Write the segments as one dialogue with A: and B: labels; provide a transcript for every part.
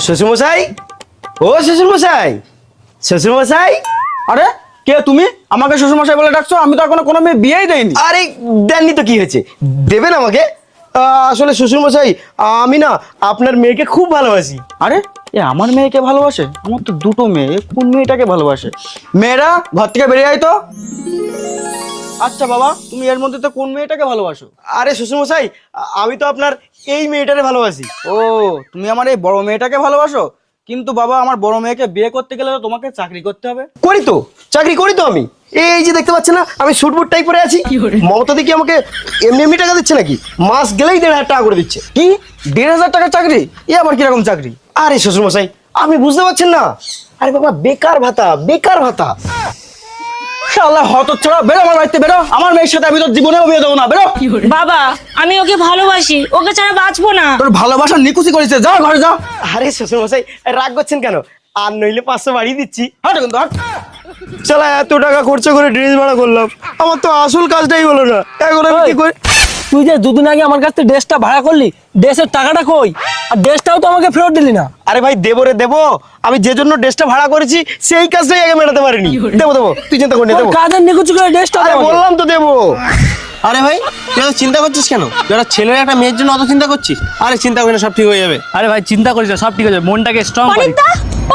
A: শ্বশুরমশাই, ও শ্বশুরমশাই, শ্বশুরমশাই।
B: আরে কে তুমি? আমাকে শ্বশুরমশাই বলে ডাকছো? আমি তো এখনো কোনো মেয়ে বিয়েই দেইনি।
A: আরে দেননি তো কি হয়েছে, দেবেন আমাকে। আসলে শ্বশুরমশাই, আমি না আপনার মেয়েকে খুব ভালোবাসি।
B: আরে এ আমার মেয়েকে ভালোবাসে? আমার তো দুটো মেয়ে, এ কোন মেয়েটাকে ভালোবাসে? মেয়েরা ঘর থেকে বেরিয়ে আয় তো। আচ্ছা বাবা, তুমি এর মধ্যে তো কোন মেয়েটাকে ভালোবাসো?
A: আরে শ্বশুরমশাই, আমি তো আপনার এই মেয়েটারে ভালোবাসি।
B: ও, তুমি আমার এই বড় মেয়েটাকে ভালোবাসো? কিন্তু বাবা, আমার বড় মেয়েকে বিয়ে করতে গেলে তো তোমাকে চাকরি করতে হবে।
A: করি তো, চাকরি করি তো আমি। এই যে দেখতে পাচ্ছেন না, আমি শুটবুট টাই পরে আছি। মমতা দি কি আমাকে এমনি এমনি টাকা দিচ্ছে নাকি? মাস গেলেই 1,500 টাকা করে দিচ্ছে।
B: কি 1,500 টাকার চাকরি? এ আবার কিরকম চাকরি?
A: আরে শ্বশুরমশাই, আপনি বুঝতে পারছেন না? আরে বাবা, বেকার ভাতা, বেকার ভাতা।
B: শালা হতচ্ছাড়া, বেরো আমার বাড়িতে, বেরো। আমার মেয়ের সাথে আমি তোর জীবনেও বিয়ে দেবো না, বেরো।
C: বাবা, আমি ওকে ভালোবাসি, ওকে ছাড়া বাঁচবো না।
B: তোর ভালোবাসা নিকুচি করেছে, যাও ঘরে যাও।
A: আরে শ্বশুরমশাই, রাগ করছেন কেন? আর নইলে 500 বাড়িয়ে দিচ্ছি।
B: হাট কিন্তু হাট।
A: চলা, এত টাকা খরচা করে ড্রেস ভাড়া করলাম, আমার তো আসল কাজটাই হলো না। এখন আমি কি করি?
D: তুই যে দুদিন আগে আমার কাছ থেকে ড্রেসটা ভাড়া করলি, ড্রেসের টাকাটা কই? আর ড্রেসটাও তো আমাকে ফেরত দিলি না।
A: আরে ভাই, দেবো রে দেবো। আমি যে জন্য ড্রেসটা ভাড়া করেছি সেই কাজটাই আগে মেটাতে পারিনি। দেবো দেবো, তুই চিন্তা করিস না,
D: তোর
A: দেবো।
D: কাজের নিকুচি করে ড্রেসটা
A: আরে বললাম তো দেবো।
E: আরে ভাই, তুই এত চিন্তা করছিস কেন? তুই একটা ছেলের একটা মেয়ের জন্য অত চিন্তা করছিস? আরে চিন্তা করি না, সব ঠিক হয়ে যাবে।
F: আরে ভাই, চিন্তা করিস না, সব ঠিক আছে, মনটাকে স্ট্রং করিস।
G: অনিতা,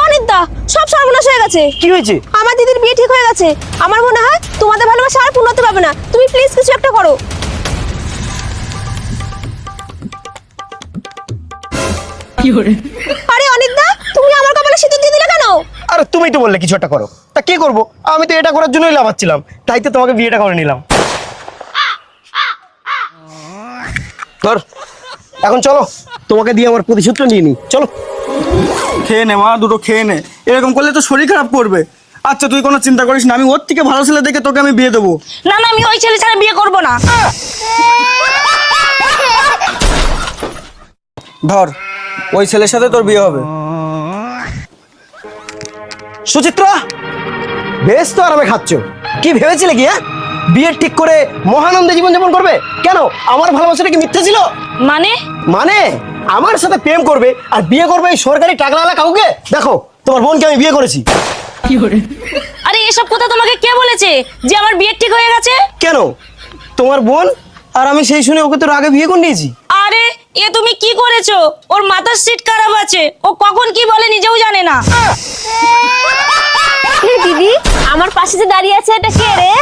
G: অনিতা, সব সর্বনাশ হয়ে গেছে।
A: কি হয়েছে?
G: আমার দিদির বিয়ে ঠিক হয়ে গেছে। আমার মনে হয় তোমাদের ভালোবাসা আর পূর্ণতা পাবে না। তুমি প্লিজ কিছু একটা করো। আরে অনিতা, তুমি আমার কপালে সিঁদুর দিয়ে দিলে কেন?
A: আরে তুমি তো বললে কিছু একটা করো, তা কি করবো? আমি তো এটা করার জন্যই লাভাচ্ছিলাম, তাই তো তোমাকে বিয়েটা করে নিলাম। ধর, এখন চলো, তোমাকে দিয়ে আমার প্রতিশোধটা নিয়ে নি। চলো।
B: খেয়ে নে মা, দুটো খেয়ে নে। এরকম করলে তো শরীর খারাপ করবে। আচ্ছা তুই কোনো চিন্তা করিস না, আমি ওর থেকে ভালো ছেলে দেখে তোকে আমি বিয়ে দেবো।
C: না না, আমি ওই ছেলে ছাড়া বিয়ে করবো না।
B: ধর, ওই ছেলের সাথে তোর বিয়ে হবে।
A: সুচিত্রা, বেশ তো আরামে খাচ্ছ। কি ভেবেছিলে কি? হ্যাঁ, বিয়ে ঠিক করে মহানন্দে জীবনযাপন করবে? কেন, আমার ভালোবাসাটা কি মিথ্যা ছিল?
C: মানে?
A: মানে আমার সাথে প্রেম করবে আর বিয়ে করবে এই সরকারি টাকাওয়ালা কাউকে? দেখো, তোমার বোনকে আমি বিয়ে করেছি।
C: আরে এসব কথা তোমাকে কে বলেছে যে আমার বিয়ে ঠিক হয়ে গেছে?
A: কেন, তোমার বোন আর আমি সেই শুনে ওকে তো আগে বিয়ে করে নিয়েছি।
C: আরে এ তুমি কি করেছো? ওর মাথার সিট খারাপ আছে, ও কখন কি বলে নিজেও জানে না।
G: দিদি, আমার পাশে যে দাঁড়িয়ে আছে এটা কে রে?